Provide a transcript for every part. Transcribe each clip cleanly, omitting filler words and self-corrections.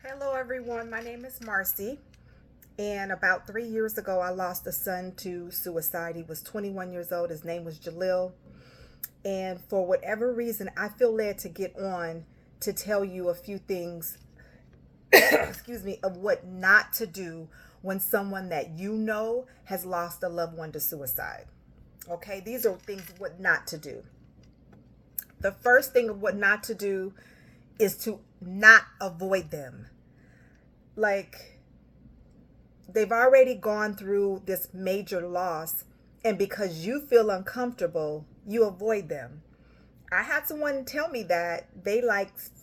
Hello, everyone. My name is Marcy. And about 3 years ago, I lost a son to suicide. He was 21 years old. His name was Jalil. And for whatever reason, I feel led to get on to tell you a few things, excuse me, of what not to do when someone that you know has lost a loved one to suicide. Okay, these are things what not to do. The first thing of what not to do is to not avoid them. Like, they've already gone through this major loss, and because you feel uncomfortable, you avoid them. I had someone tell me that they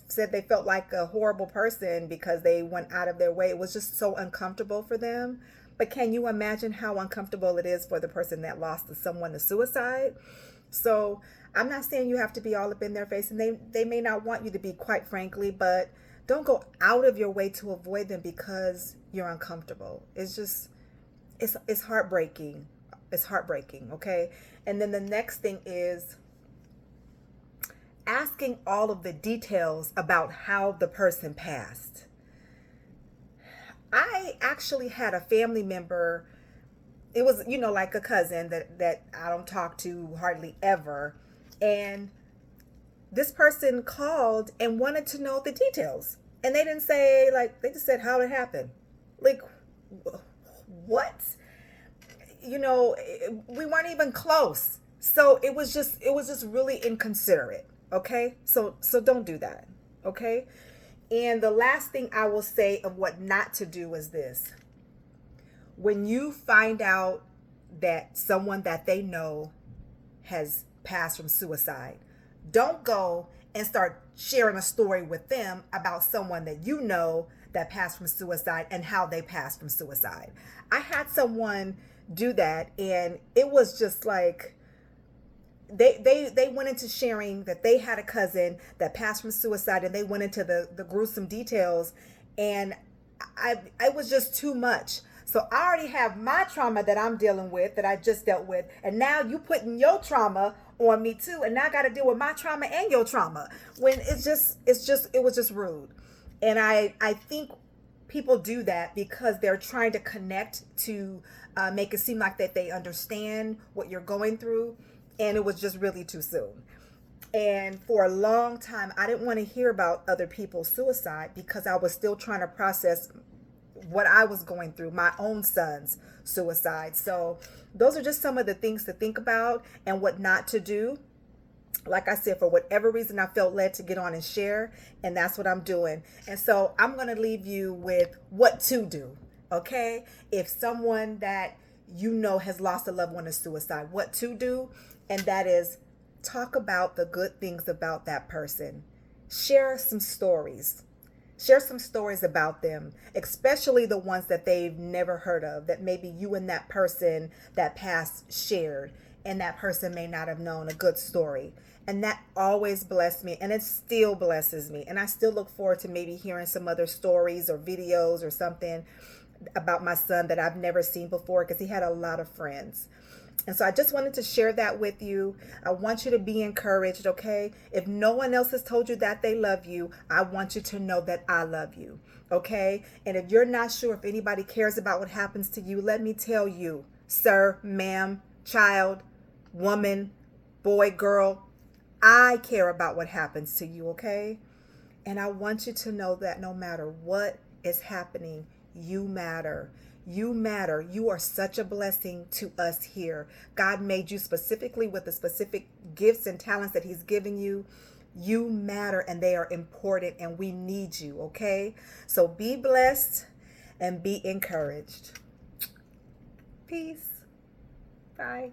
said they felt like a horrible person because they went out of their way. It was just so uncomfortable for them. But can you imagine how uncomfortable it is for the person that lost someone to suicide? So I'm not saying you have to be all up in their face, and they may not want you to be, quite frankly, but don't go out of your way to avoid them because you're uncomfortable. It's heartbreaking. It's heartbreaking, okay? And then the next thing is asking all of the details about how the person passed. I actually had a family member, it was, like a cousin that I don't talk to hardly ever. And this person called and wanted to know the details. And they didn't say, like, they just said how it happened. Like, what? We weren't even close. So it was just really inconsiderate. Okay? So don't do that. Okay? And the last thing I will say of what not to do is this. When you find out that someone that they know has passed from suicide, don't go and start sharing a story with them about someone that you know that passed from suicide and how they passed from suicide. I had someone do that, and it was just like they went into sharing that they had a cousin that passed from suicide, and they went into the gruesome details, and I was just too much. So I already have my trauma that I'm dealing with, that I just dealt with, and now you putting your trauma on me too, and now I got to deal with my trauma and your trauma. When it was just rude. And I think people do that because they're trying to connect to make it seem like that they understand what you're going through, and it was just really too soon. And for a long time, I didn't want to hear about other people's suicide because I was still trying to process what I was going through, my own son's suicide. So those are just some of the things to think about and what not to do. Like I said, for whatever reason, I felt led to get on and share, and that's what I'm doing. And so I'm going to leave you with what to do. Okay? If someone that you know has lost a loved one to suicide, what to do, and that is talk about the good things about that person. Share some stories. Share some stories about them, especially the ones that they've never heard of, that maybe you and that person that passed shared, and that person may not have known a good story. And that always blessed me, and it still blesses me. And I still look forward to maybe hearing some other stories or videos or something about my son that I've never seen before, because he had a lot of friends. And so I just wanted to share that with you. I want you to be encouraged, okay? If no one else has told you that they love you, I want you to know that I love you, okay? And if you're not sure if anybody cares about what happens to you, let me tell you, sir, ma'am, child, woman, boy, girl, I care about what happens to you, okay? And I want you to know that no matter what is happening, you matter. You matter. You are such a blessing to us here. God made you specifically with the specific gifts and talents that He's given you. You matter, and they are important, and we need you, okay? So be blessed and be encouraged. Peace. Bye.